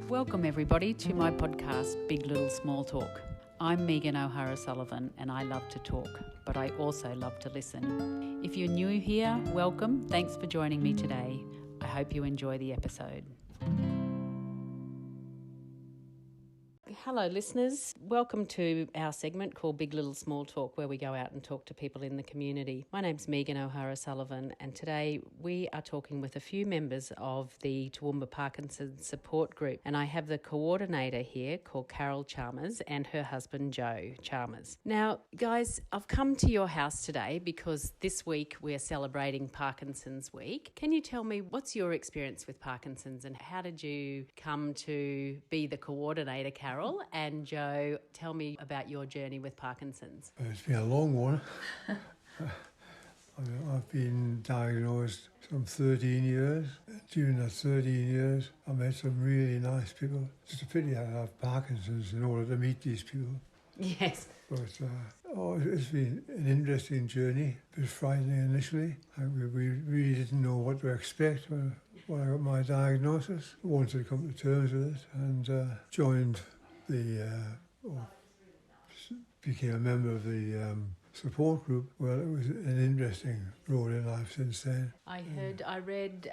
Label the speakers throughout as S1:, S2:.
S1: Welcome everybody to my podcast, Big Little Small Talk. I'm Megan O'Hara-Sullivan and I love to talk, but I also love to listen. If you're new here, welcome. Thanks for joining me today. I hope you enjoy the episode. Hello listeners, welcome to our segment called Big Little Small Talk, where we go out and talk to people in the community. My name's Megan O'Hara-Sullivan and today we are talking with a few members of the Toowoomba Parkinson support group, and I have the coordinator here called Carol Chalmers and her husband Joe Chalmers. Now guys, I've come to your house today because this week we're celebrating Parkinson's Week. Can you tell me what's your experience with Parkinson's and how did you come to be the coordinator, Carol? And Joe, tell me about your journey with Parkinson's.
S2: It's been a long one. I've been diagnosed some 13 years. During that 13 years, I met some really nice people. It's just a pity I have Parkinson's in order to meet these people.
S1: Yes.
S2: But it's been an interesting journey. A bit frightening initially. We really didn't know what to expect when I got my diagnosis. I wanted to come to terms with it and joined became a member of the support group. Well, it was an interesting road in life since then.
S1: I read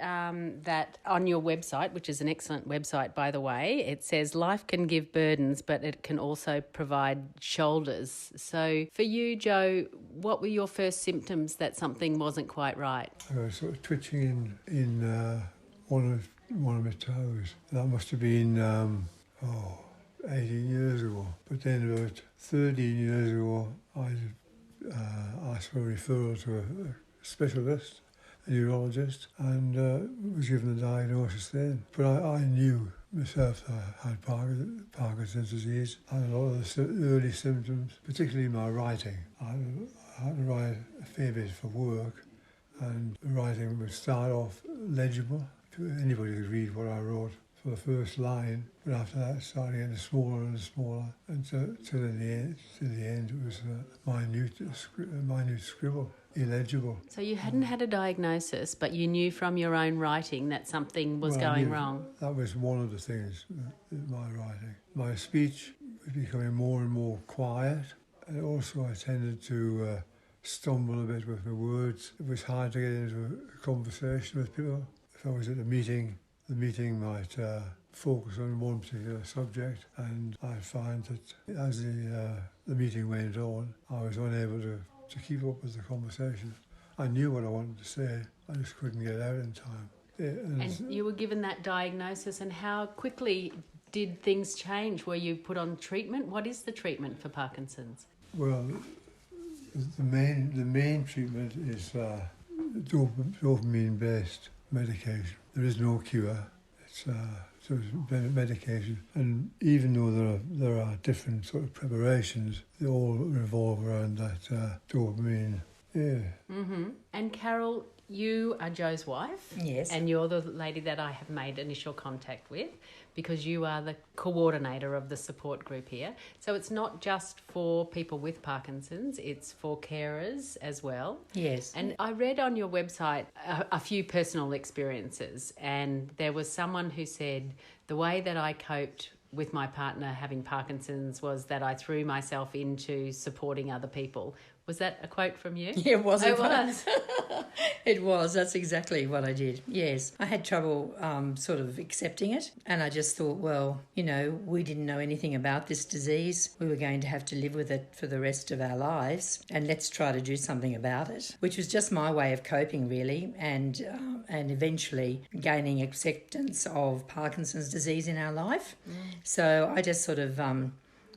S1: that on your website, which is an excellent website, by the way. It says life can give burdens, but it can also provide shoulders. So for you, Joe, what were your first symptoms that something wasn't quite right?
S2: I was sort of twitching in one of my toes. That must have been 18 years ago. But then about 13 years ago, I asked for a referral to a specialist, a neurologist, and was given the diagnosis then. But I knew myself that I had Parkinson's disease. I had a lot of the early symptoms, particularly my writing. I had to write a fair bit for work, and the writing would start off legible. Anybody could read what I wrote for the first line, but after that it started getting smaller and smaller, and till in the end it was a minute scribble, illegible.
S1: So you hadn't had a diagnosis, but you knew from your own writing that something was going wrong.
S2: That was one of the things in my writing. My speech was becoming more and more quiet, and also I tended to stumble a bit with my words. It was hard to get into a conversation with people. If I was at a meeting, the meeting might focus on one particular subject, and I find that as the meeting went on, I was unable to keep up with the conversation. I knew what I wanted to say, I just couldn't get it out in time.
S1: And you were given that diagnosis, and how quickly did things change? Were you put on treatment? What is the treatment for Parkinson's?
S2: Well, the main treatment is dopamine-based medication. There is no cure. It's medication, and even though there are different sort of preparations, they all revolve around that dopamine. Yeah.
S1: Mm-hmm. And Carol, you are Joe's wife.
S3: Yes.
S1: And you're the lady that I have made initial contact with because you are the coordinator of the support group here. So it's not just for people with Parkinson's, it's for carers as well.
S3: Yes.
S1: And I read on your website a few personal experiences, and there was someone who said, the way that I coped with my partner having Parkinson's was that I threw myself into supporting other people. Was that a quote from you?
S3: Yeah, it was.
S1: It was.
S3: It was. That's exactly what I did. Yes. I had trouble sort of accepting it. And I just thought, well, we didn't know anything about this disease. We were going to have to live with it for the rest of our lives. And let's try to do something about it, which was just my way of coping, really, and eventually gaining acceptance of Parkinson's disease in our life. So I just sort of...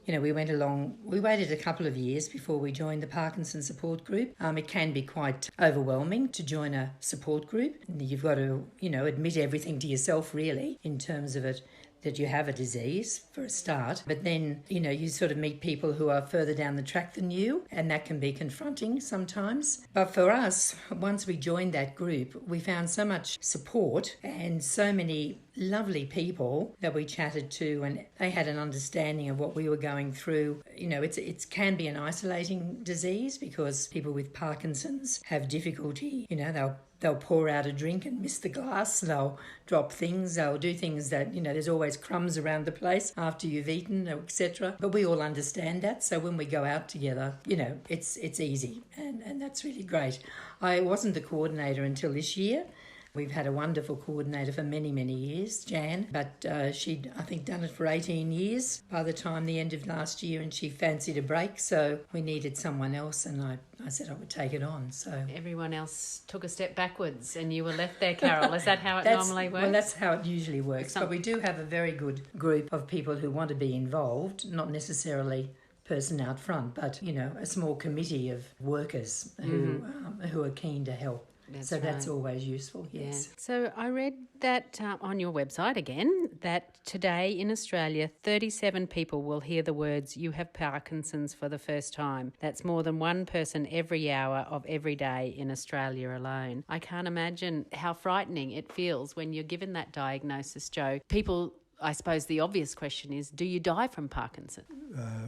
S3: we waited a couple of years before we joined the Parkinson support group. It can be quite overwhelming to join a support group. You've got to, admit everything to yourself, really, in terms of it, that you have a disease for a start. But then, you sort of meet people who are further down the track than you, and that can be confronting sometimes. But for us, once we joined that group, we found so much support and so many lovely people that we chatted to, and they had an understanding of what we were going through. It can be an isolating disease because people with Parkinson's have difficulty, they'll they'll pour out a drink and miss the glass. They'll drop things. They'll do things that, there's always crumbs around the place after you've eaten, etc. But we all understand that. So when we go out together, it's easy. And that's really great. I wasn't the coordinator until this year. We've had a wonderful coordinator for many, many years, Jan, but she'd, I think, done it for 18 years by the time the end of last year, and she fancied a break, so we needed someone else, and I said I would take it on. So
S1: everyone else took a step backwards and you were left there, Carol. Is that how it normally works?
S3: Well, that's how it usually works, but we do have a very good group of people who want to be involved, not necessarily person out front, but, a small committee of workers who are keen to help. That's always useful, yes.
S1: Yeah. So I read that on your website again, that today in Australia, 37 people will hear the words, "You have Parkinson's" for the first time. That's more than one person every hour of every day in Australia alone. I can't imagine how frightening it feels when you're given that diagnosis, Joe. People, I suppose the obvious question is, do you die from Parkinson's?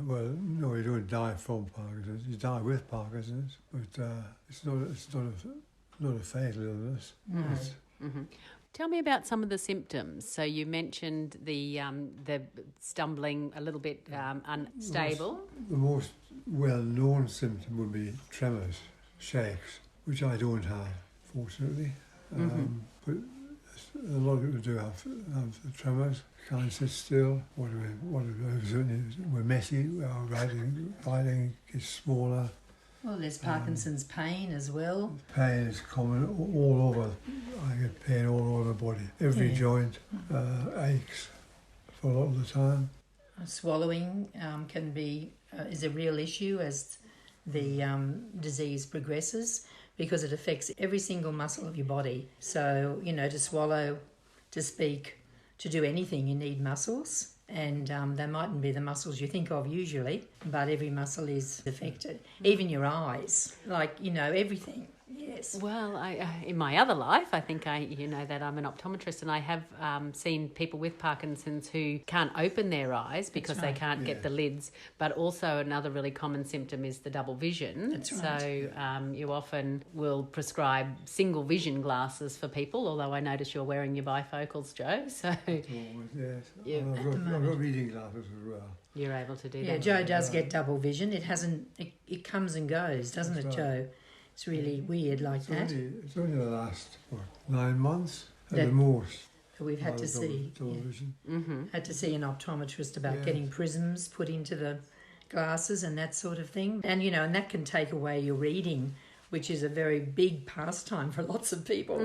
S2: Well, no, you don't die from Parkinson's. You die with Parkinson's, but it's not a fatal illness.
S1: Tell me about some of the symptoms. So you mentioned the stumbling, a little bit unstable.
S2: The most well-known symptom would be tremors, shakes, which I don't have, fortunately. But a lot of people do have the tremors. Can't sit still. We're messy. Our writing is smaller.
S3: Well, there's Parkinson's pain as well.
S2: Pain is common all over. I get pain all over the body. Every joint aches for a lot of the time.
S3: Swallowing is a real issue as the disease progresses, because it affects every single muscle of your body. So, to swallow, to speak, to do anything, you need muscles. And they mightn't be the muscles you think of usually, but every muscle is affected. Even your eyes, everything. Yes.
S1: Well, in my other life, I think that I'm an optometrist, and I have seen people with Parkinson's who can't open their eyes because they can't get the lids. But also another really common symptom is the double vision.
S3: That's right.
S1: So you often will prescribe single vision glasses for people, although I notice you're wearing your bifocals, Joe. So
S2: yes. I've got reading glasses as well.
S1: You're able to do that.
S3: Yeah, Joe does get double vision. It comes and goes, doesn't it, Joe? It's really weird that.
S2: It's only the last 9 months at the most.
S3: We've had to see. Had to see an optometrist about getting prisms put into the glasses and that sort of thing. And and that can take away your reading, which is a very big pastime for lots of people.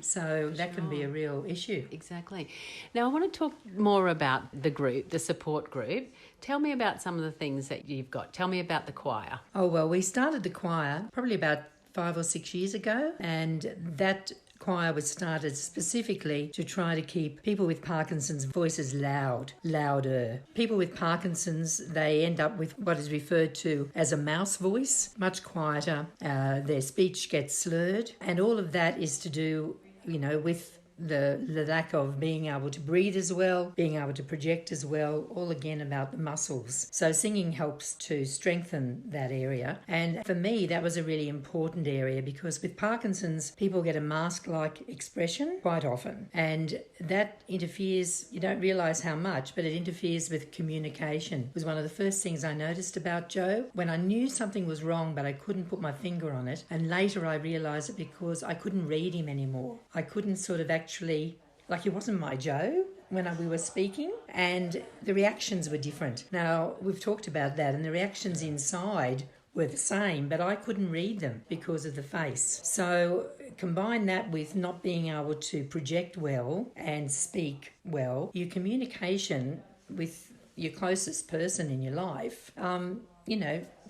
S3: So that can be a real issue.
S1: Exactly. Now I want to talk more about the group, the support group. Tell me about some of the things that you've got. Tell me about the choir.
S3: Oh, well, we started the choir probably about 5 or 6 years ago, and that choir was started specifically to try to keep people with Parkinson's voices louder. People with Parkinson's, they end up with what is referred to as a mouse voice, much quieter. Their speech gets slurred, and all of that is to do, with the lack of being able to breathe as well, being able to project as well, all again about the muscles. So singing helps to strengthen that area. And for me, that was a really important area, because with Parkinson's, people get a mask-like expression quite often. And that interferes, you don't realise how much, but it interferes with communication. It was one of the first things I noticed about Joe, when I knew something was wrong, but I couldn't put my finger on it. And later I realised it because I couldn't read him anymore. I couldn't sort of actually, he wasn't my Joe when we were speaking, and the reactions were different. Now, we've talked about that, and the reactions inside were the same, but I couldn't read them because of the face. So combine that with not being able to project well and speak well, your communication with your closest person in your life,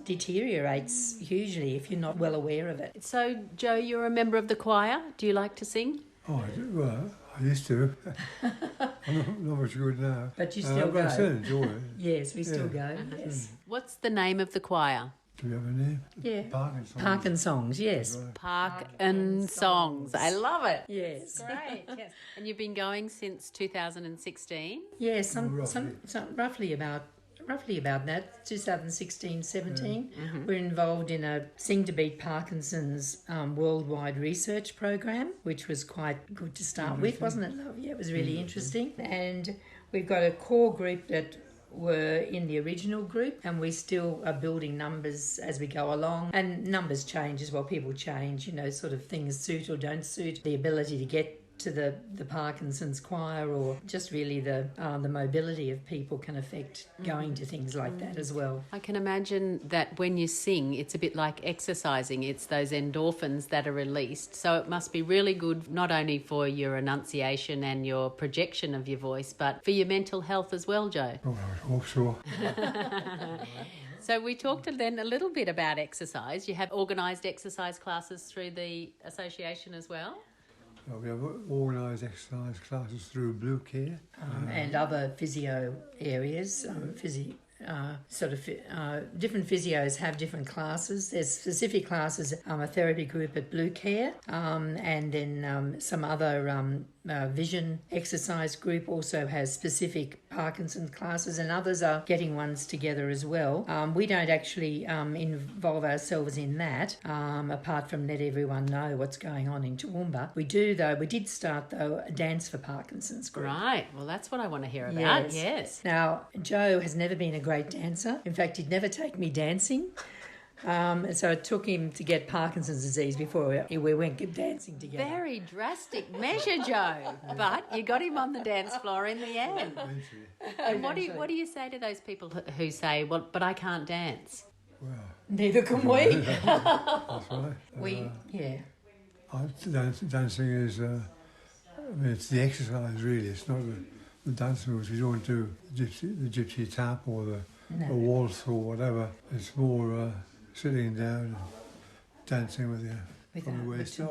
S3: deteriorates hugely if you're not well aware of it.
S1: So, Joe, you're a member of the choir. Do you like to sing?
S2: Oh, I used to. I'm not much good now.
S3: But you still go.
S2: I still enjoy it.
S3: Yes, we still go. Yes.
S1: What's the name of the choir?
S2: Do we have a name?
S3: Yeah.
S2: Parkinson's.
S3: Yes.
S2: Right.
S1: Parkinson's. I love it.
S3: Yes.
S1: Great. Yes. And you've been going since 2016?
S3: Yes, roughly about roughly about that, 2016, 17. We're involved in a Sing to Beat Parkinson's worldwide research program, which was quite good to start with, wasn't it, love? Yeah, it was really interesting. And we've got a core group that were in the original group, and we still are building numbers as we go along, and numbers change as well. People change, you know, sort of things suit or don't suit the ability to get to the Parkinson's choir, or just really the mobility of people can affect going to things like that as well.
S1: I can imagine that when you sing, it's a bit like exercising. It's those endorphins that are released. So it must be really good, not only for your enunciation and your projection of your voice, but for your mental health as well, Joe.
S2: Oh, I hope so.
S1: So we talked then a little bit about exercise. You have organised exercise classes through the association as well?
S2: We have organised exercise classes through Blue Care.
S3: And other physio areas, different physios have different classes. There's specific classes, a therapy group at Blue Care, and then some other vision exercise group also has specific Parkinson's classes, and others are getting ones together as well. We don't actually involve ourselves in that, apart from let everyone know what's going on in Toowoomba. We did start though a Dance for Parkinson's group.
S1: Right, well that's what I want to hear about, yes.
S3: Now, Joe has never been a great dancer. In fact, he'd never take me dancing. So it took him to get Parkinson's disease before we went dancing together.
S1: Very drastic measure, Joe, but you got him on the dance floor in the end. And what do you say to those people who say, well, but I can't dance?
S2: Well,
S3: neither can we.
S2: that's right. Dancing is, it's the exercise really. It's not the dance moves. We don't do the gypsy tap or the waltz or whatever. It's more sitting down and dancing with
S3: the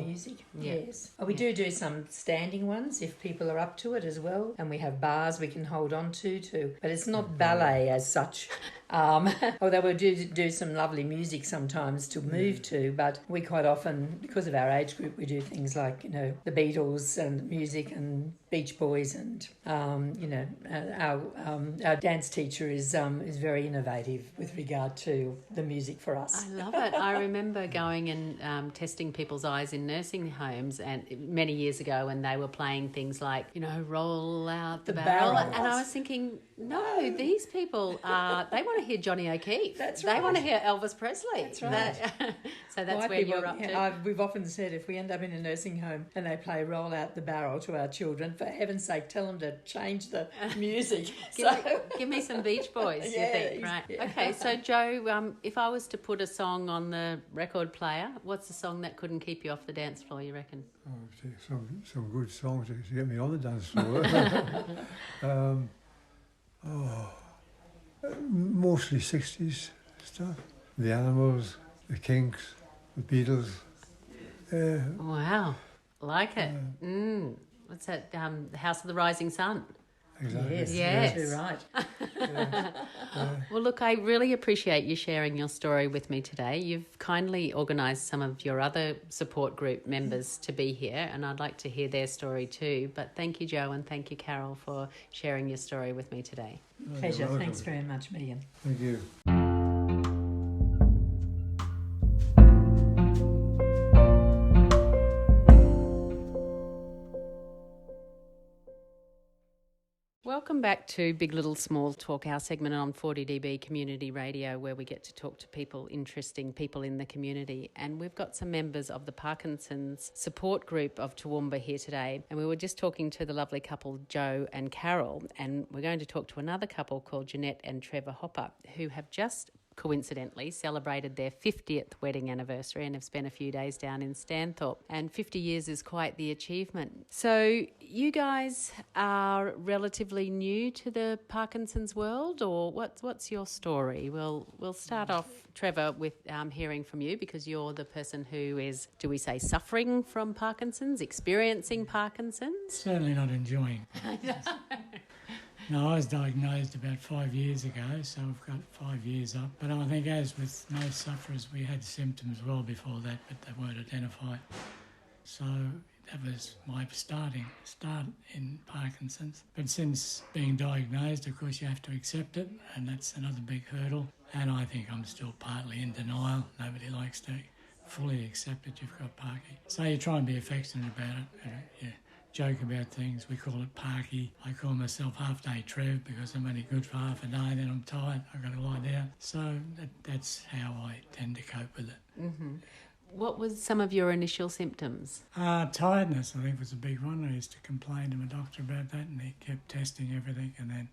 S3: music. Yes. We do some standing ones if people are up to it as well, and we have bars we can hold on to too. But it's not ballet as such. Although we do some lovely music sometimes to move to, but we quite often, because of our age group, we do things like, you know, the Beatles and music and Beach Boys, and our dance teacher is very innovative with regard to the music for us.
S1: I love it. I remember going and testing people's eyes in nursing homes and many years ago, and they were playing things like, you know, roll out the barrel. And I was thinking, no, these people they want to hear Johnny O'Keefe.
S3: That's right.
S1: They want to hear Elvis Presley.
S3: That's right.
S1: So that's where you're up to.
S3: We've often said if we end up in a nursing home and they play Roll Out the Barrel to our children, for heaven's sake, tell them to change the music.
S1: Give me some Beach Boys, you think, right? Yeah. Okay, so Joe, if I was to put a song on the record player, what's the song that couldn't keep you off the dance floor, you reckon?
S2: Oh, some good songs to get me on the dance floor. Mostly 60s stuff. The Animals, the Kinks, the Beatles.
S1: Wow, like it. What's that? The House of the Rising Sun.
S2: Exactly.
S3: Yes. You're right.
S1: Well, look, I really appreciate you sharing your story with me today. You've kindly organised some of your other support group members to be here, and I'd like to hear their story too. But thank you, Joe, and thank you, Carol, for sharing your story with me today.
S3: Pleasure. Thanks very much, Megan.
S2: Thank you.
S1: Welcome back to Big Little Small Talk, our segment on 40dB Community Radio, where we get to talk to interesting people in the community. And we've got some members of the Parkinson's support group of Toowoomba here today. And we were just talking to the lovely couple, Joe and Carol. And we're going to talk to another couple called Jeanette and Trevor Hopper, who have just coincidentally celebrated their 50th wedding anniversary and have spent a few days down in Stanthorpe. And 50 years is quite the achievement. So you guys are relatively new to the Parkinson's world, or what's your story? We'll start off, Trevor, with hearing from you, because you're the person who is, do we say, suffering from Parkinson's, experiencing Parkinson's?
S4: Certainly not enjoying. No, I was diagnosed about 5 years ago, so I've got 5 years up. But I think, as with most sufferers, we had symptoms well before that, but they weren't identified. So that was my start in Parkinson's. But since being diagnosed, of course, you have to accept it, and that's another big hurdle. And I think I'm still partly in denial. Nobody likes to fully accept that you've got Parky. So you try and be affectionate about it. You joke about things. We call it Parky. I call myself half-day Trev because I'm only good for half a day, then I'm tired. I've got to lie down. So that's how I tend to cope with it.
S1: Mm-hmm. What was some of your initial symptoms?
S4: Tiredness, I think, was a big one. I used to complain to my doctor about that, and he kept testing everything. And then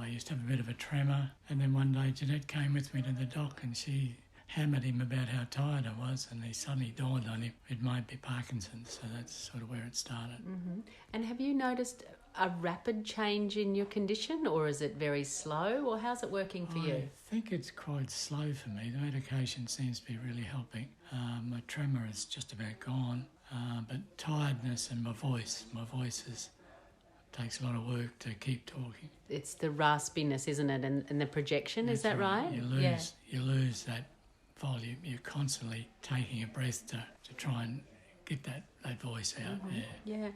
S4: I used to have a bit of a tremor. And then one day Jeanette came with me to the doc, and she hammered him about how tired I was, and he suddenly dawned on him it might be Parkinson's. So that's sort of where it started.
S1: Mm-hmm. And have you noticed a rapid change in your condition, or is it very slow, or how's it working for you?
S4: I think it's quite slow for me. The medication seems to be really helping. My tremor is just about gone, but tiredness and my voice takes a lot of work to keep talking.
S1: It's the raspiness, isn't it, and the projection,
S4: That's
S1: is that right?
S4: You lose that volume. You're constantly taking a breath to try and get that voice out.
S1: Mm-hmm. Yeah.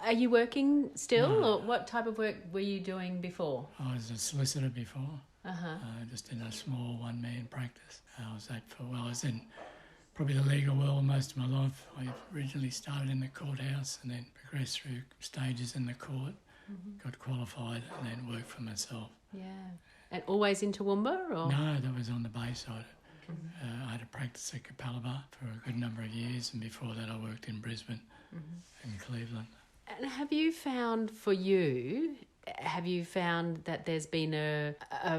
S1: Are you working still,
S4: No.
S1: or what type of work were you doing before?
S4: I was a solicitor before,
S1: Uh-huh.
S4: just in a small one-man practice. I was in probably the legal world most of my life. I originally started in the courthouse and then progressed through stages in the court, got qualified and then worked for myself.
S1: Yeah. And always in Toowoomba, or?
S4: No, that was on the Bayside. I had a practice at Capalaba for a good number of years, and before that I worked in Brisbane and Cleveland.
S1: And have you found that there's been a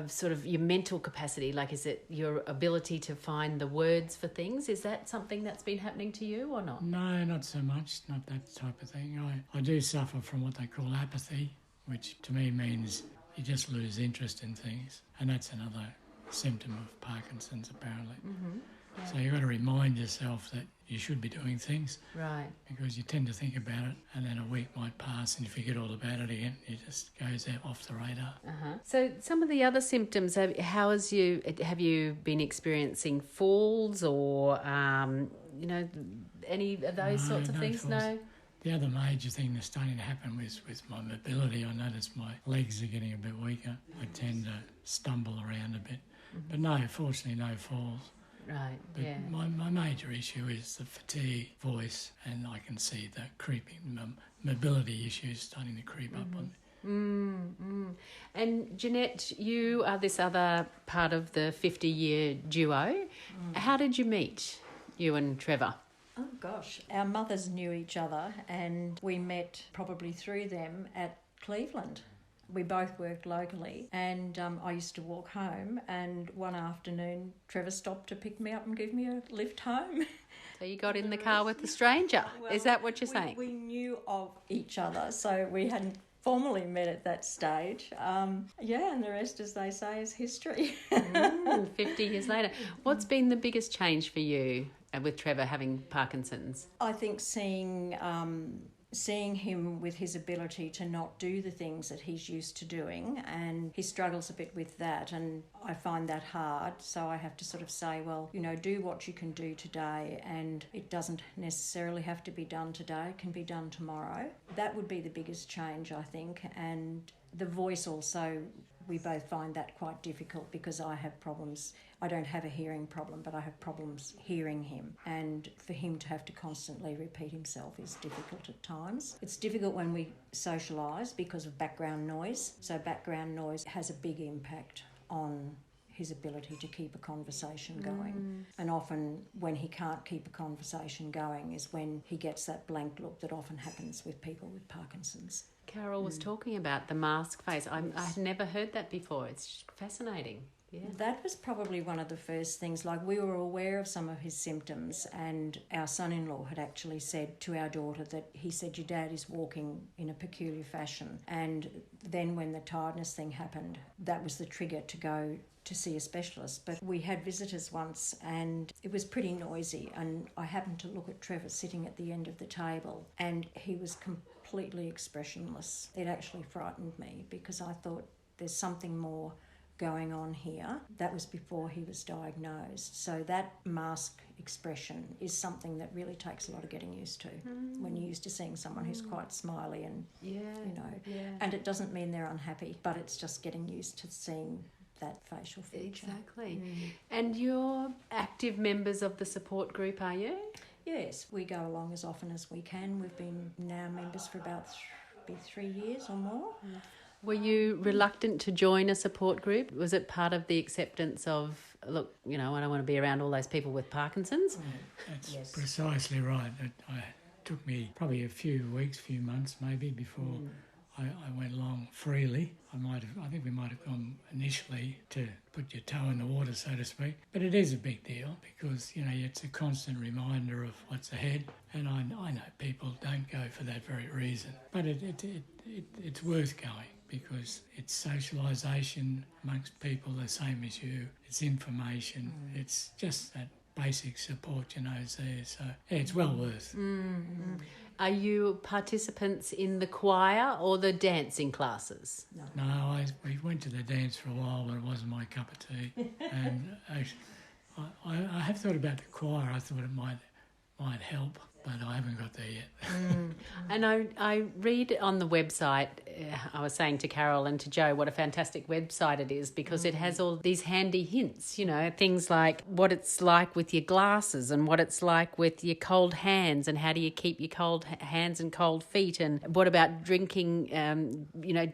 S1: sort of your mental capacity, like is it your ability to find the words for things? Is that something that's been happening to you or not?
S4: No, not so much, not that type of thing. I do suffer from what they call apathy, which to me means you just lose interest in things, and that's another symptom of Parkinson's apparently.
S1: Mm-hmm. Yeah.
S4: So you've got to remind yourself that you should be doing things,
S1: Right.
S4: because you tend to think about it and then a week might pass and you forget all about it again. It just goes out off the radar.
S1: Uh-huh. So some of the other symptoms, have you been experiencing falls or any of those sorts of things?
S4: Falls.
S1: No.
S4: The other major thing that's starting to happen with my mobility, I notice my legs are getting a bit weaker. I tend to stumble around a bit. But no, fortunately no falls.
S1: Right,
S4: But
S1: yeah.
S4: my major issue is the fatigue, voice, and I can see the creeping mobility issues starting to creep up on me.
S1: And Jeanette, you are this other part of the 50-year duo. How did you meet, you and Trevor?
S3: Oh gosh, our mothers knew each other and we met probably through them at Cleveland. We both worked locally and I used to walk home, and one afternoon Trevor stopped to pick me up and give me a lift home.
S1: So you got in the car with a stranger.
S3: Well,
S1: Is that what you're saying?
S3: We knew of each other, so we hadn't formally met at that stage. And the rest, as they say, is history.
S1: 50 years later. What's been the biggest change for you with Trevor having Parkinson's?
S3: I think seeing him with his ability to not do the things that he's used to doing, and he struggles a bit with that, and I find that hard. So I have to sort of say, well, do what you can do today, and it doesn't necessarily have to be done today, it can be done tomorrow. That would be the biggest change, I think. And the voice also, we both find that quite difficult because I have problems. I don't have a hearing problem, but I have problems hearing him. And for him to have to constantly repeat himself is difficult at times. It's difficult when we socialise because of background noise. So background noise has a big impact on his ability to keep a conversation going. And often when he can't keep a conversation going is when he gets that blank look that often happens with people with Parkinson's.
S1: Carol was talking about the mask face. I'd never heard that before. It's fascinating. Yeah.
S3: That was probably one of the first things. Like, we were aware of some of his symptoms, and our son-in-law had actually said to our daughter that he said, your dad is walking in a peculiar fashion. And then when the tiredness thing happened, that was the trigger to go to see a specialist. But we had visitors once and it was pretty noisy, and I happened to look at Trevor sitting at the end of the table and he was completely expressionless. It actually frightened me because I thought there's something more
S5: going on here. That was before he was diagnosed. So that mask expression is something that really takes a lot of getting used to when you're used to seeing someone who's quite smiley and, and it doesn't mean they're unhappy, but it's just getting used to seeing that facial feature.
S1: Exactly. And you're active members of the support group, are you?
S5: Yes, we go along as often as we can. We've been now members for about 3 years or more.
S1: Were you reluctant to join a support group? Was it part of the acceptance of, look, I don't want to be around all those people with Parkinson's?
S4: That's precisely right. It took me probably a few weeks, few months maybe before I went along freely. I think we might have gone initially to put your toe in the water, so to speak. But it is a big deal because, it's a constant reminder of what's ahead. And I know people don't go for that very reason. But it's worth going because it's socialisation amongst people the same as you. It's information. It's just that basic support, is there. So, it's well worth.
S1: Are you participants in the choir or the dancing classes?
S4: No, we went to the dance for a while, but it wasn't my cup of tea. And I have thought about the choir. I thought it might help, but I haven't got there yet.
S1: And I read on the website, I was saying to Carol and to Joe what a fantastic website it is because it has all these handy hints, things like what it's like with your glasses and what it's like with your cold hands and how do you keep your cold hands and cold feet and what about drinking,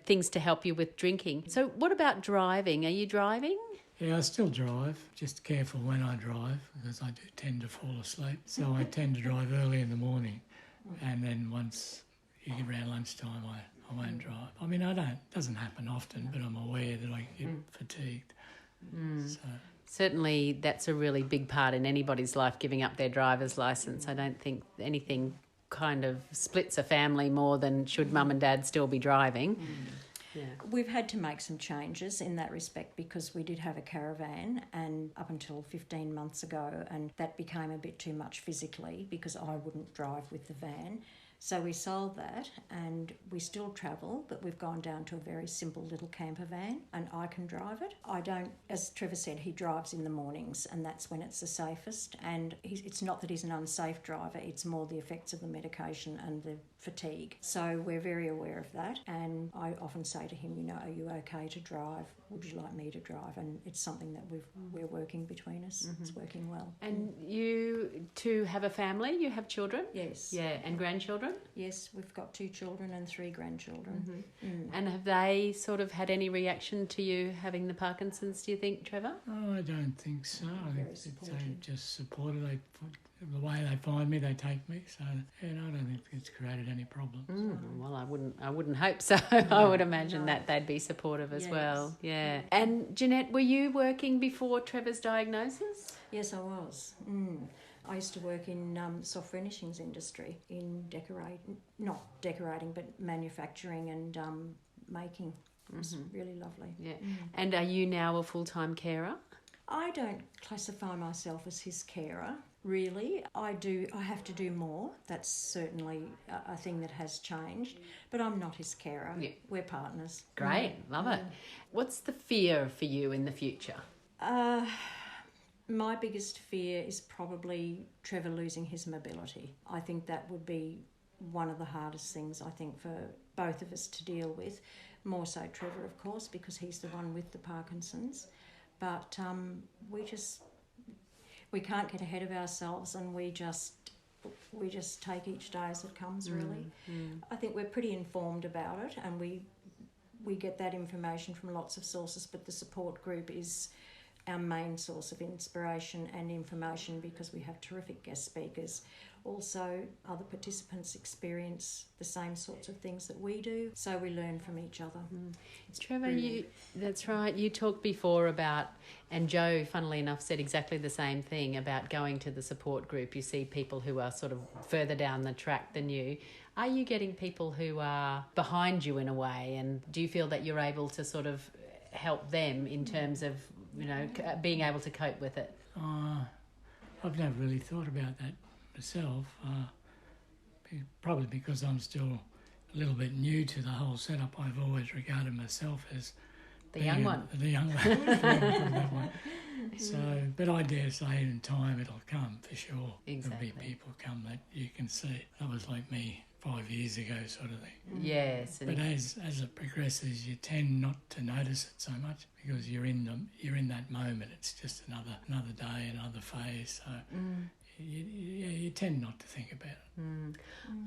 S1: things to help you with drinking. So what about driving? Are you driving?
S4: Yeah, I still drive, just careful when I drive because I do tend to fall asleep. So I tend to drive early in the morning and then once you get around lunchtime I won't drive. I mean, it doesn't happen often, but I'm aware that I get fatigued. So.
S1: Certainly that's a really big part in anybody's life, giving up their driver's licence. I don't think anything kind of splits a family more than should mum and dad still be driving. Yeah.
S5: We've had to make some changes in that respect because we did have a caravan and up until 15 months ago and that became a bit too much physically because I wouldn't drive with the van. So we sold that and we still travel, but we've gone down to a very simple little camper van and I can drive it. I don't, as Trevor said, he drives in the mornings and that's when it's the safest. And it's not that he's an unsafe driver, it's more the effects of the medication and the fatigue. So we're very aware of that. And I often say to him, are you okay to drive? Would you like me to drive? And it's something that we're working between us. It's working well.
S1: And you two have a family? You have children?
S5: Yes.
S1: Yeah, and grandchildren?
S5: Yes, we've got 2 children and 3 grandchildren.
S1: And have they sort of had any reaction to you having the Parkinson's, do you think, Trevor?
S4: Oh, I don't think so. I think they just support it. The way they find me, they take me. So, I don't think it's created any problems.
S1: Well, I wouldn't hope so. I would imagine that they'd be supportive as well. Yeah. And Jeanette, were you working before Trevor's diagnosis?
S5: Yes, I was. I used to work in soft furnishings industry, in not decorating, but manufacturing and making. It was really lovely.
S1: Yeah. And are you now a full-time carer?
S5: I don't classify myself as his carer, really. I have to do more. That's certainly a thing that has changed. But I'm not his carer. Yeah. We're partners.
S1: Great. Love it. What's the fear for you in the future?
S5: My biggest fear is probably Trevor losing his mobility. I think that would be one of the hardest things, I think, for both of us to deal with. More so Trevor, of course, because he's the one with the Parkinson's. But we can't get ahead of ourselves and we just take each day as it comes, really. I think we're pretty informed about it and we get that information from lots of sources, but the support group is our main source of inspiration and information because we have terrific guest speakers. Also, other participants experience the same sorts of things that we do, so we learn from each other.
S1: Trevor, that's right. You talked before about, and Joe, funnily enough, said exactly the same thing about going to the support group. You see people who are sort of further down the track than you. Are you getting people who are behind you in a way, and do you feel that you're able to sort of help them in terms of, being able to cope with it?
S4: I've never really thought about that myself, probably because I'm still a little bit new to the whole setup. I've always regarded myself as
S1: The young one.
S4: The young one. Put it that way. So, but I dare say in time it'll come for sure.
S1: Exactly.
S4: There'll be people come that you can see. That was like me 5 years ago, sort of thing.
S1: Yes.
S4: But as it progresses, you tend not to notice it so much because you're in that moment. It's just another day, another phase. So you tend not to think about it.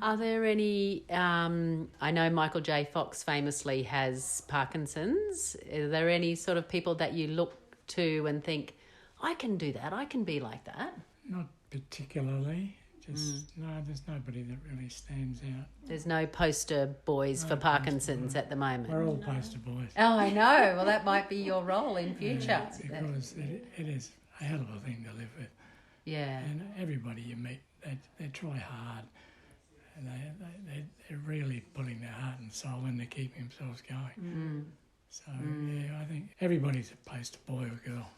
S1: Are there any, I know Michael J. Fox famously has Parkinson's. Are there any sort of people that you look to and think, I can do that, I can be like that?
S4: Not particularly. No, there's nobody that really stands out.
S1: There's no poster boys for Parkinson's at the moment.
S4: We're all poster boys.
S1: Oh, I know. Well, that might be your role in future.
S4: Because it is a hell of a thing to live with.
S1: Yeah.
S4: And everybody you meet, they try hard. And they're really putting their heart and soul in to keep themselves going. So, I think everybody's a poster boy or girl.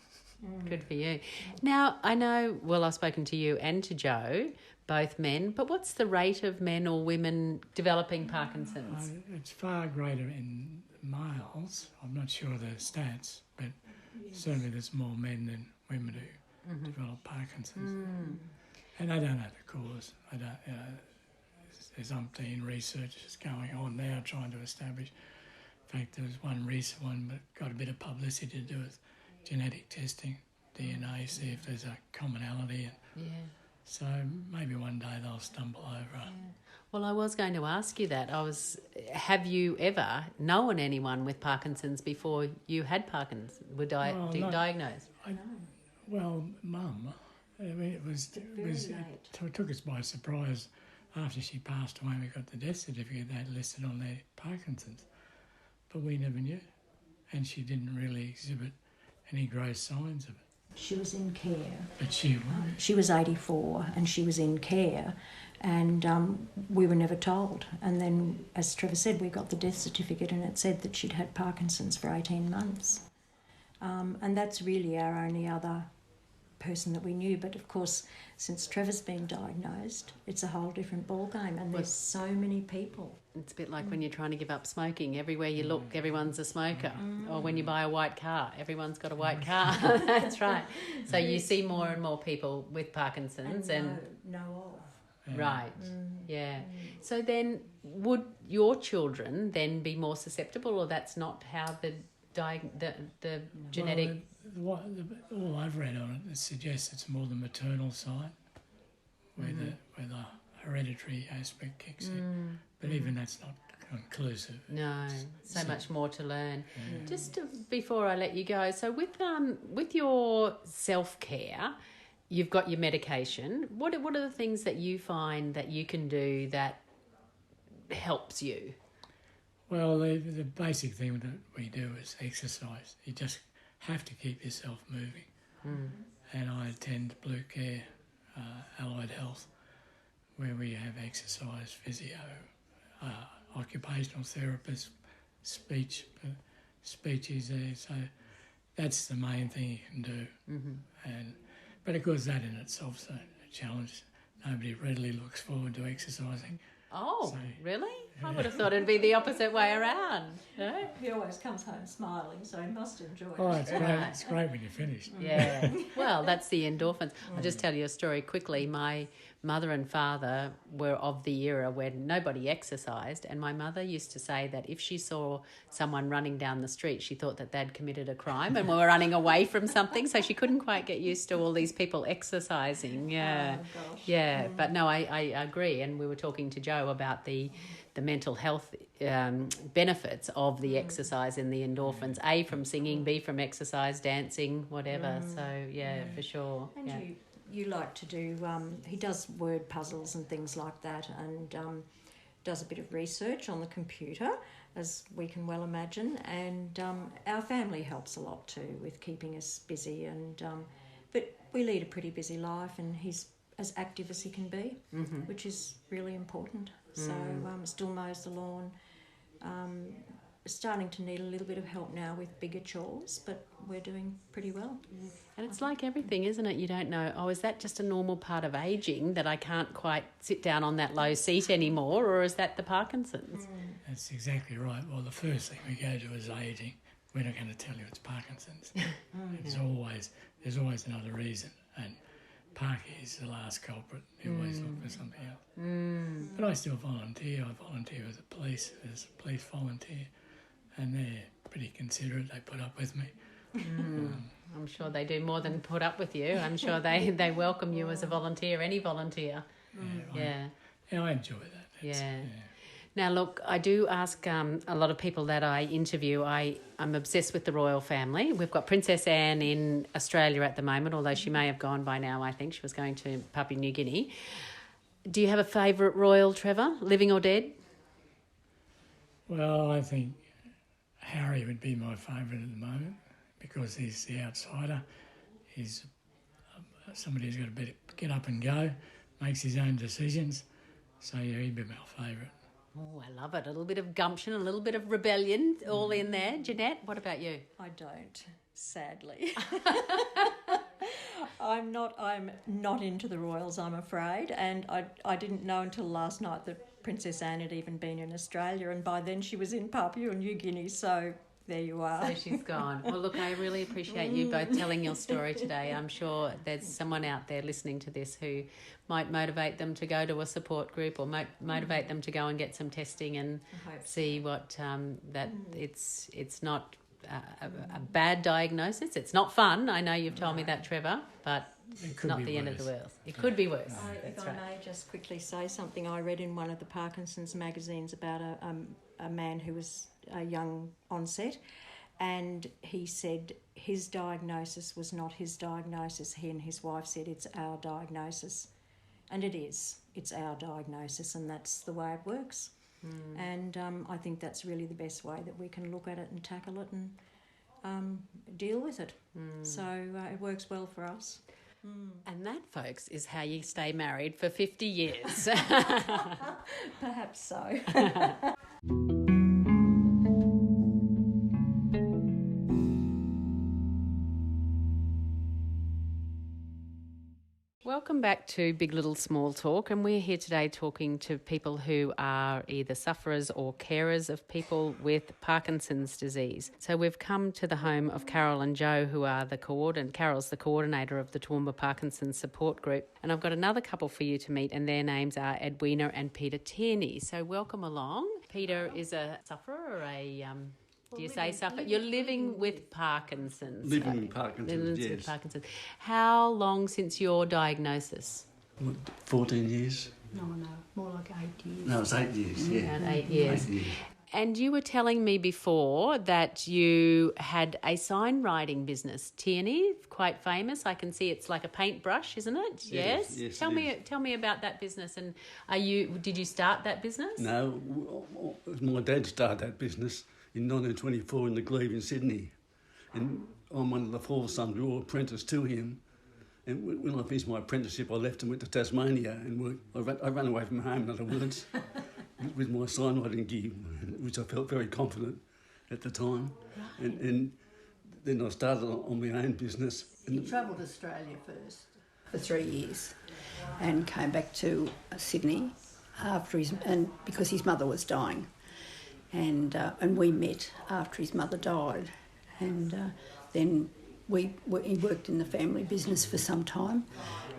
S1: Good for you. Now, I know, well, I've spoken to you and to Joe, both men, but what's the rate of men or women developing Parkinson's?
S4: It's far greater in males. I'm not sure the stats, but certainly there's more men than women who develop Parkinson's. And I don't know the cause. I don't. There's umpteen research that's going on now trying to establish. In fact, there was one recent one that got a bit of publicity to do with genetic testing, DNA, see if there's a commonality. So maybe one day they'll stumble over it.
S1: Well, I was going to ask you that. Have you ever known anyone with Parkinson's before you had Parkinson's, were diagnosed?
S4: Well, Mum, I mean, it took us by surprise. After she passed away, we got the death certificate, they had listed on there Parkinson's. But we never knew. And she didn't really exhibit any gross signs of it.
S5: She was in care.
S4: But
S5: she was 84 and she was in care, and we were never told. And then, as Trevor said, we got the death certificate and it said that she'd had Parkinson's for 18 months. And that's really our only other person that we knew. But of course, since Trevor's been diagnosed, it's a whole different ballgame, and there's so many people.
S1: It's a bit like when you're trying to give up smoking. Everywhere you look, everyone's a smoker. Or when you buy a white car, everyone's got a white car. That's right. So you see more and more people with Parkinson's. And
S5: know of.
S1: Right, yeah. So then would your children then be more susceptible, or that's not how the genetic...
S4: Well, all I've read on it suggests it's more the maternal side where the hereditary aspect kicks in. But even that's not conclusive.
S1: No, so much more to learn. Just before I let you go, so with your self-care, you've got your medication. What are the things that you find that you can do that helps you?
S4: Well, the basic thing that we do is exercise. You just have to keep yourself moving. And I attend Blue Care, Allied Health, where we have exercise, physio, occupational therapists, speech is there. So that's the main thing you can do. But of course that in itself is a challenge. Nobody readily looks forward to exercising.
S1: Oh,
S4: So,
S1: really? I would have thought it'd be the opposite way around. No?
S5: He always comes home smiling, so he must enjoy it.
S4: Oh, it's great. It's great when you're finished.
S1: Yeah. Well, that's the endorphins. I'll just tell you a story quickly. My mother and father were of the era where nobody exercised, and my mother used to say that if she saw someone running down the street, she thought that they'd committed a crime and were running away from something, so she couldn't quite get used to all these people exercising. Yeah.
S5: Oh, gosh.
S1: Yeah. But no, I agree, and we were talking to Joe about the mental health benefits of the exercise and the endorphins, A, from singing, B, from exercise, dancing, whatever. So, yeah, for sure.
S5: And you like to do, he does word puzzles and things like that, and does a bit of research on the computer, as we can well imagine, and our family helps a lot too with keeping us busy, and but we lead a pretty busy life, and he's as active as he can be, which is really important. So still mows the lawn, starting to need a little bit of help now with bigger chores, but we're doing pretty well.
S1: And it's like everything, isn't it? You don't know, is that just a normal part of ageing that I can't quite sit down on that low seat anymore, or is that the Parkinson's?
S4: That's exactly right. Well, the first thing we go to is ageing. we're not going to tell you it's Parkinson's. There's always another reason, and Parky is the last culprit. You always look for something else. But I still volunteer. I volunteer as a police volunteer, and they're pretty considerate. They put up with me.
S1: I'm sure they do more than put up with you. I'm sure they welcome you as a volunteer, any volunteer.
S4: I enjoy that.
S1: Now, look, I do ask a lot of people that I interview. I'm obsessed with the royal family. We've got Princess Anne in Australia at the moment, although she may have gone by now, I think. She was going to Papua New Guinea. Do you have a favourite royal, Trevor, living or dead?
S4: Well, I think Harry would be my favourite at the moment because he's the outsider. He's somebody who's got to get up and go, makes his own decisions. So, he'd be my favourite.
S1: Oh, I love it. A little bit of gumption, a little bit of rebellion all in there. Jeanette, what about you?
S5: I don't, sadly. I'm not into the royals, I'm afraid, and I didn't know until last night that Princess Anne had even been in Australia, and by then she was in Papua New Guinea, so there you are.
S1: So she's gone. Well, look, I really appreciate you both telling your story today. I'm sure there's someone out there listening to this who might motivate them to go to a support group or motivate them to go and get some testing and see what that it's not a bad diagnosis. It's not fun. I know you've told me that, Trevor, but it's not the end of the world. It could be worse.
S5: If I may just quickly say something, I read in one of the Parkinson's magazines about a man who was a young onset, and he said his diagnosis was not his diagnosis. He and his wife said it's our diagnosis, and it is. It's our diagnosis, and that's the way it works. And I think that's really the best way that we can look at it and tackle it and deal with it. So it works well for us.
S1: And that, folks, is how you stay married for 50 years.
S5: Perhaps so.
S1: Welcome back to Big Little Small Talk, and we're here today talking to people who are either sufferers or carers of people with Parkinson's disease. So we've come to the home of Carol and Joe, who are Carol's the coordinator of the Toowoomba Parkinson's support group. And I've got another couple for you to meet, and their names are Edwina and Peter Tierney. So welcome along. Peter is a sufferer or a... Do you say suffer? You're living with Parkinson's.
S6: Living with Parkinson's, yes.
S1: With Parkinson's. How long since your diagnosis?
S6: 14 years.
S3: No, more like 8 years.
S6: No, it's 8 years, yeah.
S1: Around 8 years.
S6: 8 years.
S1: And you were telling me before that you had a sign writing business, Tierney, quite famous. I can see it's like a paintbrush, isn't it? Yes.
S6: Yes.
S1: Tell me about that business. And did you start that business?
S6: No, my dad started that business in 1924 in the Glebe in Sydney. And I'm one of the 4 sons. We were all apprenticed to him. And when I finished my apprenticeship, I left and went to Tasmania and worked. I ran away from home, in other words, with my signwriting gear, which I felt very confident at the time. Right. And then I started on my own business.
S7: He travelled Australia first for 3 years and came back to Sydney because his mother was dying. And we met after his mother died, and then he worked in the family business for some time,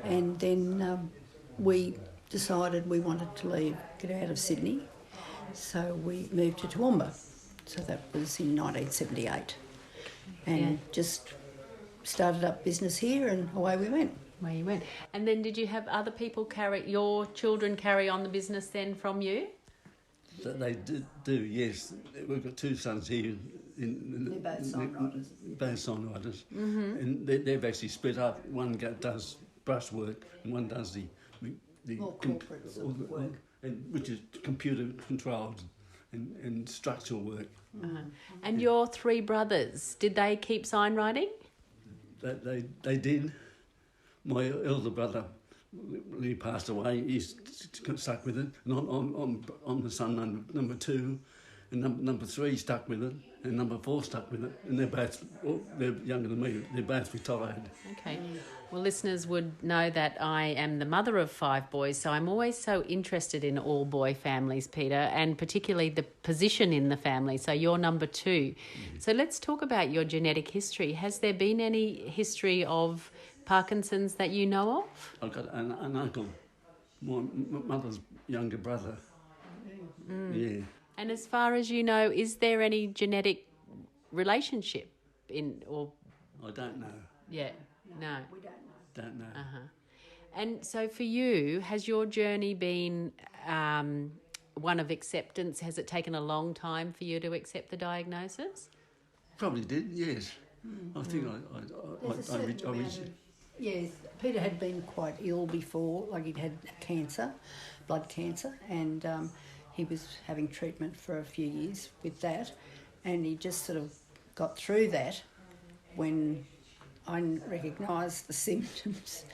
S7: and then we decided we wanted to get out of Sydney, so we moved to Toowoomba. So that was in 1978, and just started up business here, and away we went.
S1: Away you went. And then did you have other people your children carry on the business then from you?
S6: They do, yes. We've got 2 sons here.
S7: They're both songwriters.
S6: Both songwriters. Mm-hmm. And they've actually split up. One does brushwork and one does the
S7: more corporate sort of work.
S6: Which is computer controlled and structural work.
S1: Uh-huh. And your 3 brothers, did they keep sign writing?
S6: They did. My elder brother, when he passed away, he's stuck with it. And I'm the son number 2, And number 3 stuck with it, and number 4 stuck with it, and they're younger than me. They're both retired.
S1: Okay. Well, listeners would know that I am the mother of 5 boys, so I'm always so interested in all-boy families, Peter, and particularly the position in the family. So you're number 2. So let's talk about your genetic history. Has there been any history of Parkinson's that you know of?
S6: I've got an uncle, my mother's younger brother. Yeah.
S1: And as far as you know, is there any genetic relationship or?
S6: I don't know.
S1: Yeah, no.
S7: We don't know.
S6: Don't know.
S1: And so for you, has your journey been one of acceptance? Has it taken a long time for you to accept the diagnosis?
S6: Probably did, yes. I think
S7: Yes, Peter had been quite ill before, like he'd had cancer, blood cancer, and he was having treatment for a few years with that, and he just sort of got through that when I recognised the symptoms,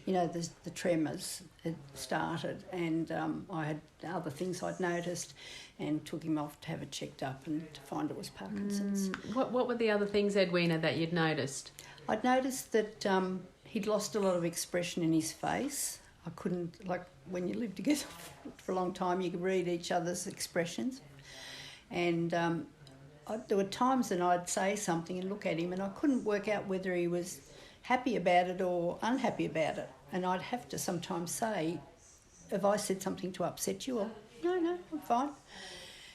S7: the tremors had started, and I had other things I'd noticed and took him off to have it checked up and to find it was Parkinson's.
S1: What were the other things, Edwina, that you'd noticed?
S7: I'd noticed that he'd lost a lot of expression in his face. I couldn't, like when you live together for a long time, you could read each other's expressions. And there were times that I'd say something and look at him and I couldn't work out whether he was happy about it or unhappy about it. And I'd have to sometimes say, have I said something to upset you? Or, no, I'm fine.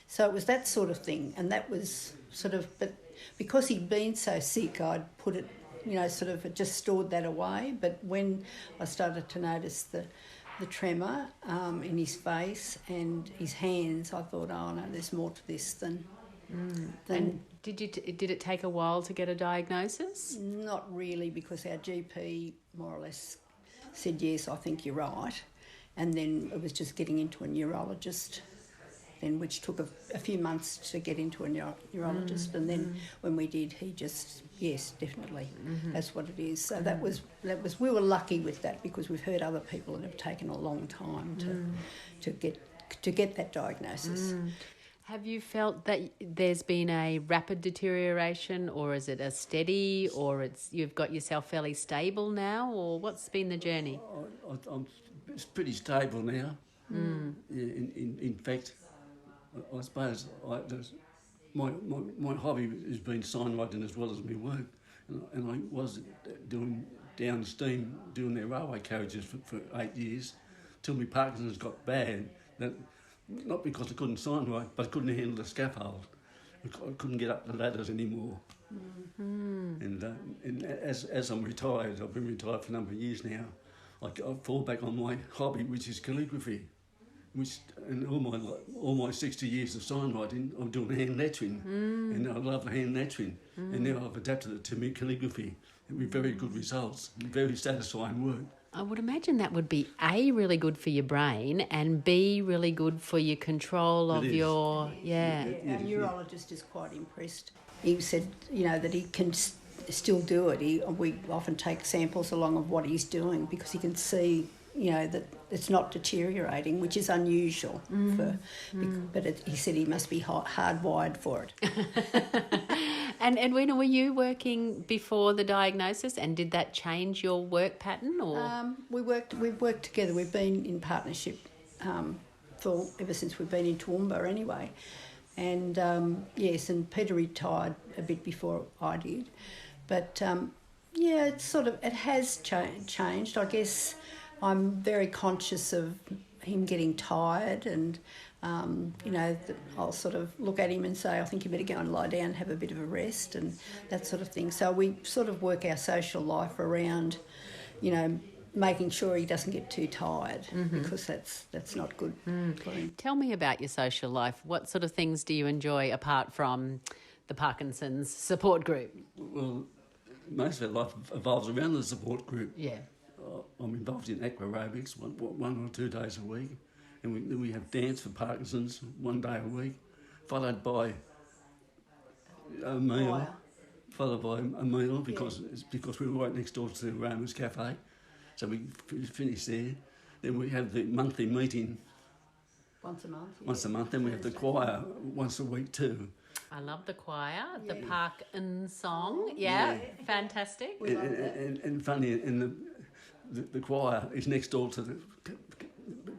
S7: So it was that sort of thing. And that was sort of, but because he'd been so sick, I'd put it, just stored that away. But when I started to notice the tremor in his face and his hands, I thought, oh no, there's more to this than.
S1: And did it take a while to get a diagnosis?
S7: Not really, because our GP more or less said, yes, I think you're right. And then it was just getting into a neurologist, then which took a few months to get into a neurologist. And then when we did, he just, yes, definitely, that's what it is. So that was we were lucky with that, because we've heard other people that have taken a long time to get that diagnosis.
S1: Have you felt that there's been a rapid deterioration, or is it a steady, or you've got yourself fairly stable now, or what's been the journey?
S6: It's pretty stable now. Yeah, in fact, I suppose my hobby has been signwriting as well as my work, and I was doing down steam, doing their railway carriages for 8 years, till my Parkinson's got bad. Not because I couldn't signwrite, but I couldn't handle the scaffold. I couldn't get up the ladders anymore. And as I'm retired, I've been retired for a number of years now, I fall back on my hobby, which is calligraphy. And all my 60 years of signwriting, I'm doing hand lettering, and I love hand lettering. And now I've adapted it to my calligraphy, with very good results, and very satisfying work.
S1: I would imagine that would be A, really good for your brain, and B, really good for your control of your... Yeah.
S7: Our neurologist is quite impressed. He said, that he can still do it. We often take samples along of what he's doing, because he can see, that it's not deteriorating, which is unusual. But he said he must be hardwired for it.
S1: And Edwina, were you working before the diagnosis, and did that change your work pattern? Or
S7: we've worked together. We've been in partnership ever since we've been in Toowoomba anyway. And yes, and Peter retired a bit before I did. But it has changed. I guess I'm very conscious of him getting tired, and I'll sort of look at him and say, I think you better go and lie down, have a bit of a rest, and that sort of thing. So we sort of work our social life around, making sure he doesn't get too tired, because that's not good for him.
S1: Tell me about your social life. What sort of things do you enjoy apart from the Parkinson's support group?
S6: Well, most of our life evolves around the support group.
S1: Yeah.
S6: I'm involved in aquarobics 1 or 2 days a week, and we have dance for Parkinson's 1 day a week, followed by a meal. Because we're right next door to the Romans Cafe, so we finish there. Then we have the monthly meeting
S7: Once a month. Yeah.
S6: Once a month. Then we have the choir once a week too.
S1: I love the choir, the
S7: Yeah.
S1: Parkinson song. Yeah, fantastic.
S6: And funny, and the choir is next door to the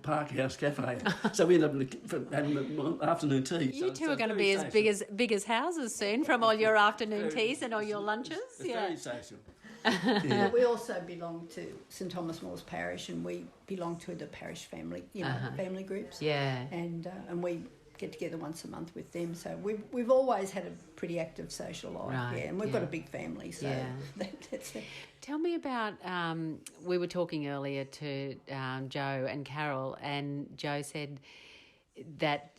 S6: Park House Cafe. So we end up having afternoon tea.
S1: You two are going to be as big as houses soon from all your afternoon teas and all your lunches.
S6: It's very social.
S7: But we also belong to St Thomas More's Parish, and we belong to the parish family, family groups.
S1: Yeah.
S7: And we get together once a month with them. So we've always had a pretty active social life.
S1: Right,
S7: Yeah, and we've got a big family. So that's it.
S1: Tell me about, we were talking earlier to Joe and Carol, and Joe said that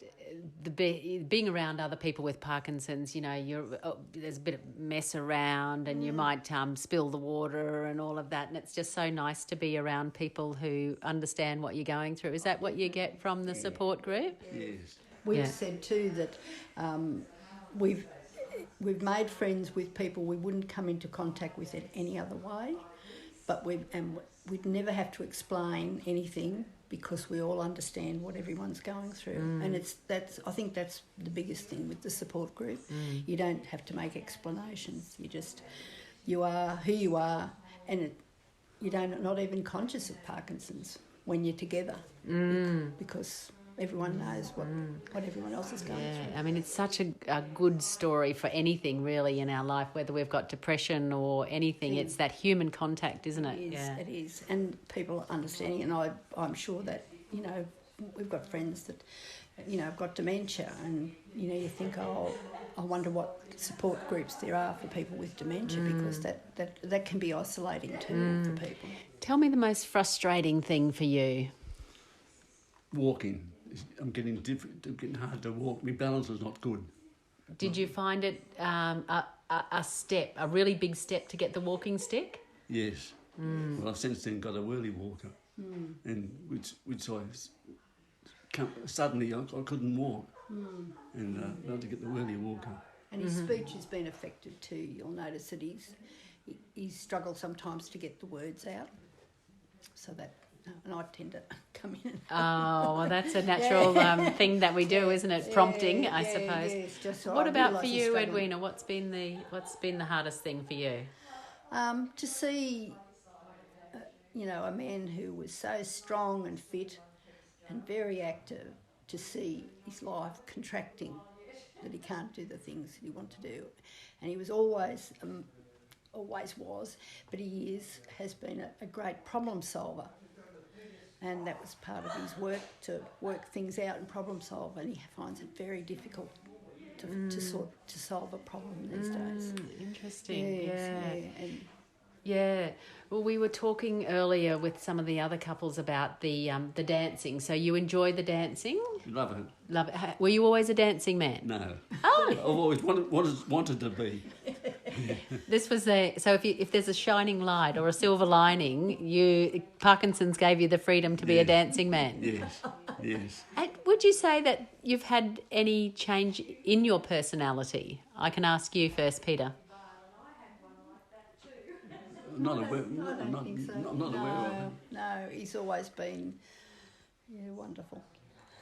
S1: being around other people with Parkinson's, you know, there's a bit of mess around and you might spill the water and all of that, and it's just so nice to be around people who understand what you're going through. Is that what you get from the support group?
S6: Yes.
S7: We've said too that we've made friends with people we wouldn't come into contact with in any other way, but we'd never have to explain anything because we all understand what everyone's going through, and I think that's the biggest thing with the support group. You don't have to make explanations. You are who you are, and you're not even conscious of Parkinson's when you're together because everyone knows what everyone else is going through.
S1: I mean, it's such a good story for anything really in our life, whether we've got depression or anything. It's that human contact, isn't it?
S7: It is. And people understanding, and I'm sure that, you know, we've got friends that, you know, have got dementia, and, you know, you think, oh, I wonder what support groups there are for people with dementia, because that can be isolating too for people.
S1: Tell me the most frustrating thing for you.
S6: Walking. I'm getting getting hard to walk. My balance is not good.
S1: Did you find it a really big step to get the walking stick?
S6: Yes. Well, I've since then got a whirly walker, and which suddenly I couldn't walk, and I had to get the whirly walker.
S7: And his speech has been affected too. You'll notice that he struggles sometimes to get the words out, so that. And I tend to come in.
S1: Oh, well, that's a natural thing that we do, isn't it? Prompting, I suppose.
S7: Yes, just
S1: what about for you, Edwina? What's been the hardest thing for you?
S7: To see, you know, a man who was so strong and fit and very active, to see his life contracting, that he can't do the things that he wants to do, and he was always was, but he has been a great problem solver. And that was part of his work, to work things out and problem solve, and he finds it very difficult to solve a problem these days.
S1: Interesting.
S7: Yes,
S1: Yeah. Well, we were talking earlier with some of the other couples about the dancing. So you enjoy the dancing?
S6: Love it.
S1: Love it. Were you always a dancing man?
S6: No.
S1: Oh.
S6: I've always wanted to be.
S1: This was so if there's a shining light or a silver lining, Parkinson's gave you the freedom to be a dancing man.
S6: Yes.
S1: And would you say that you've had any change in your personality? I can ask you first, Peter.
S6: I'm not aware.
S7: I don't think so.
S6: I'm not aware of it.
S7: No, he's always been wonderful.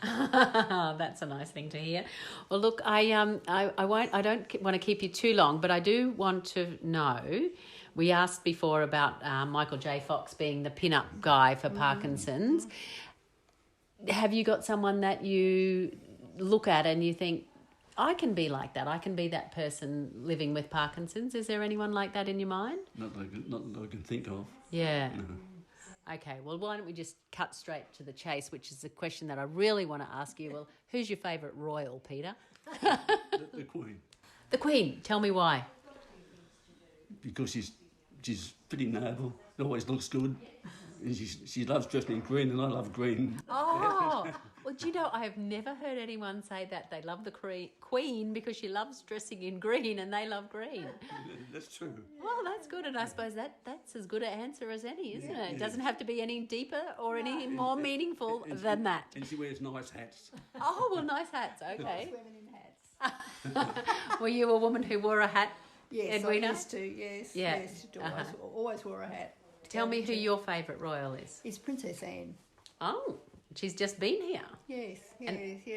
S1: That's a nice thing to hear. Well, look, I don't want to keep you too long, but I do want to know. We asked before about Michael J. Fox being the pin-up guy for Parkinson's. Have you got someone that you look at and you think, I can be like that. I can be that person living with Parkinson's. Is there anyone like that in your mind?
S6: Not that I can think of.
S1: Yeah.
S6: No.
S1: Okay, well, why don't we just cut straight to the chase, which is the question that I really want to ask you. Well, who's your favourite royal, Peter?
S6: The Queen.
S1: The Queen. Tell me why.
S6: Because she's pretty noble. Always looks good. And she loves dressing in green, and I love green.
S1: Oh, well, do you know, I have never heard anyone say that they love the Queen because she loves dressing in green and they love green.
S6: That's true.
S1: Well, that's good, and I suppose that's as good an answer as any, isn't it? It doesn't have to be any deeper or any more meaningful than that.
S6: And she wears nice hats.
S1: Oh, well, nice hats, okay.
S7: Women in hats.
S1: Were you a woman who wore a hat,
S7: Yes,
S1: Edwina?
S7: I used to, yes.
S1: Yeah.
S7: Yes, always wore a hat.
S1: Tell me who your favourite royal is.
S7: It's Princess Anne.
S1: Oh, She's just been here.
S7: Yes,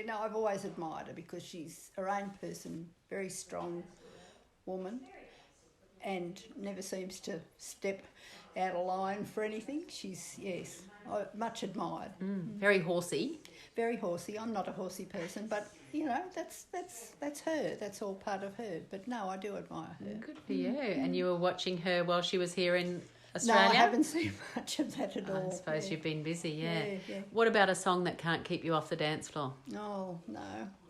S7: no, I've always admired her because she's her own person, very strong woman, and never seems to step out of line for anything. She's, much admired.
S1: Very horsey.
S7: Very horsey. I'm not a horsey person, but, you know, that's her. That's all part of her. But no, I do admire her.
S1: Good for you. And you were watching her while she was here in Australia?
S7: No, I haven't seen much of that at all.
S1: I suppose you've been busy, yeah.
S7: Yeah.
S1: What about a song that can't keep you off the dance floor?
S7: Oh, no.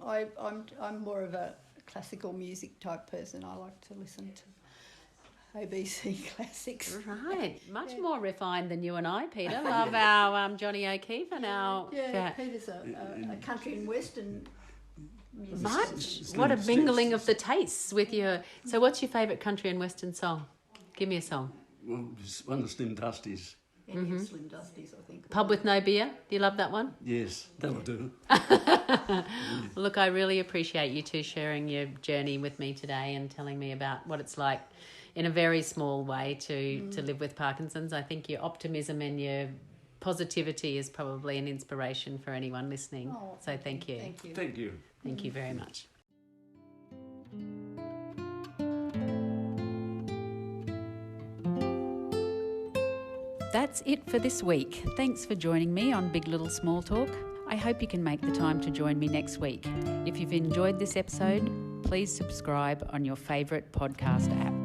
S7: I'm more of a classical music type person. I like to listen to ABC classics.
S1: Right. Much more refined than you and I, Peter. Love our Johnny O'Keefe and our...
S7: Yeah, Peter's a country and western musician.
S1: Much. What a mingling of the tastes with your... So what's your favourite country and western song? Give me a song.
S6: Well, it's one of the Slim Dusties.
S7: Any Slim Dusties, I think.
S1: Pub with no beer. Do you love that one?
S6: Yes, that'll do.
S1: Look, I really appreciate you two sharing your journey with me today and telling me about what it's like in a very small way to live with Parkinson's. I think your optimism and your positivity is probably an inspiration for anyone listening.
S7: Oh,
S1: so thank you.
S7: Thank you.
S6: Thank you.
S1: Thank you very much. That's it for this week. Thanks for joining me on Big Little Small Talk. I hope you can make the time to join me next week. If you've enjoyed this episode, please subscribe on your favourite podcast app.